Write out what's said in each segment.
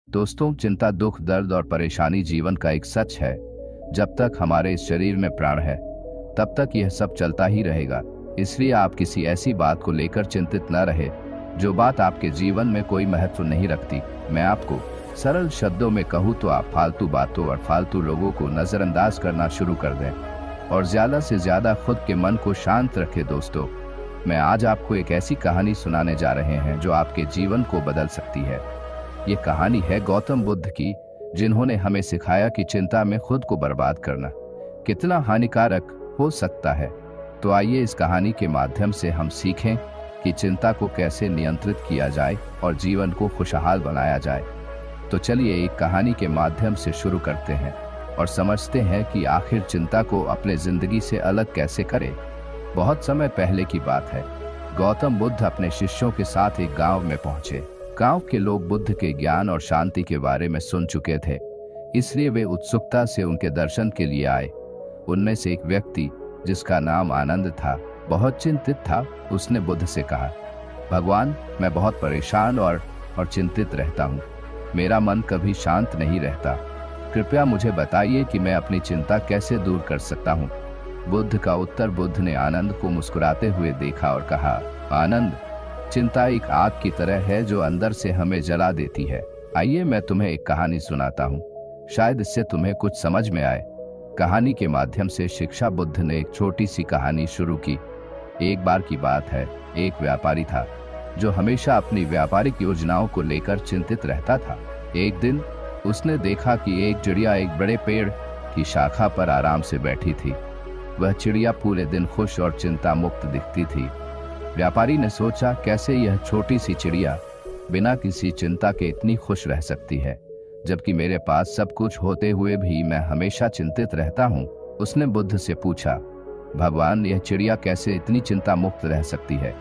दोस्तों, चिंता, दुख, दर्द और परेशानी जीवन का एक सच है। जब तक हमारे इस शरीर में प्राण है तब तक यह सब चलता ही रहेगा। इसलिए आप किसी ऐसी बात को लेकर चिंतित न रहे जो बात आपके जीवन में कोई महत्व नहीं रखती। मैं आपको सरल शब्दों में कहूँ तो आप फालतू बातों और फालतू लोगों को नजरअंदाज करना शुरू कर दें और ज्यादा से ज्यादा खुद के मन को शांत रखें। दोस्तों, मैं आज आपको एक ऐसी कहानी सुनाने जा रहे हैं जो आपके जीवन को बदल सकती है। ये कहानी है गौतम बुद्ध की, जिन्होंने हमें सिखाया कि चिंता में खुद को बर्बाद करना कितना हानिकारक हो सकता है। तो आइए इस कहानी के माध्यम से हम सीखें कि चिंता को कैसे नियंत्रित किया जाए और जीवन को खुशहाल बनाया जाए। तो चलिए एक कहानी के माध्यम से शुरू करते हैं और समझते हैं कि आखिर चिंता को अपने जिंदगी से अलग कैसे करें। बहुत समय पहले की बात है। गौतम बुद्ध अपने शिष्यों के साथ एक गांव में पहुंचे। गांव के लोग बुद्ध के ज्ञान और शांति के बारे में सुन चुके थे, इसलिए वे उत्सुकता से उनके दर्शन के लिए आए। उनमें से एक व्यक्ति, जिसका नाम आनंद था, बहुत चिंतित था। उसने बुद्ध से कहा, भगवान, मैं बहुत परेशान और चिंतित रहता हूँ। मेरा मन कभी शांत नहीं रहता। कृपया मुझे बताइए कि मैं अपनी चिंता कैसे दूर कर सकता हूँ। बुद्ध का उत्तर। बुद्ध ने आनंद को मुस्कुराते हुए देखा और कहा, आनंद, चिंता एक आग की तरह है जो अंदर से हमें जला देती है। आइए मैं तुम्हें एक कहानी सुनाता हूँ, शायद इससे तुम्हें कुछ समझ में आए। कहानी के माध्यम से शिक्षा। बुद्ध ने एक छोटी सी कहानी शुरू की। एक बार की बात है, एक व्यापारी था जो हमेशा अपनी व्यापारिक योजनाओं को लेकर चिंतित रहता था। एक दिन उसने देखा कि एक चिड़िया एक बड़े पेड़ की शाखा पर आराम से बैठी थी। वह चिड़िया पूरे दिन खुश और चिंता मुक्त दिखती थी। व्यापारी ने सोचा, कैसे यह छोटी सी चिड़िया बिना किसी चिंता के इतनी खुश रह सकती है, जबकि मेरे पास सब कुछ होते हुए भी मैं हमेशा चिंतित रहता हूँ। उसने बुद्ध से पूछा, भगवान, यह चिड़िया कैसे इतनी चिंता मुक्त रह सकती है?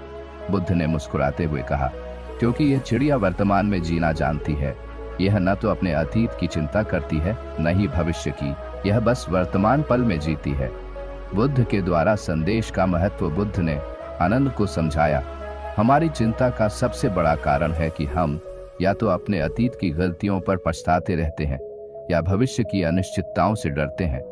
बुद्ध ने मुस्कुराते हुए कहा, क्योंकि यह चिड़िया वर्तमान में जीना जानती है। यह न तो अपने अतीत की चिंता करती है, न ही भविष्य की। यह बस वर्तमान पल में जीती है। बुद्ध के द्वारा संदेश का महत्व बुद्ध ने आनंद को समझाया। हमारी चिंता का सबसे बड़ा कारण है कि हम या तो अपने अतीत की गलतियों पर पछताते रहते हैं या भविष्य की अनिश्चितताओं से डरते हैं।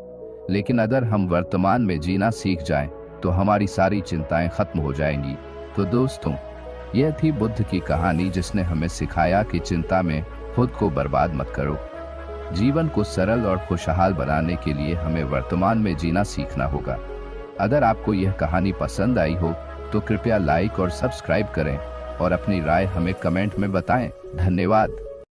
लेकिन अगर हम वर्तमान में जीना सीख जाएं, तो हमारी सारी चिंताएं खत्म हो जाएंगी। तो दोस्तों, यह थी बुद्ध की कहानी, जिसने हमें सिखाया कि चिंता में खुद को बर्बाद मत करो। जीवन को सरल और खुशहाल बनाने के लिए हमें वर्तमान में जीना सीखना होगा। अगर आपको यह कहानी पसंद आई हो तो कृपया लाइक और सब्सक्राइब करें और अपनी राय हमें कमेंट में बताएं। धन्यवाद।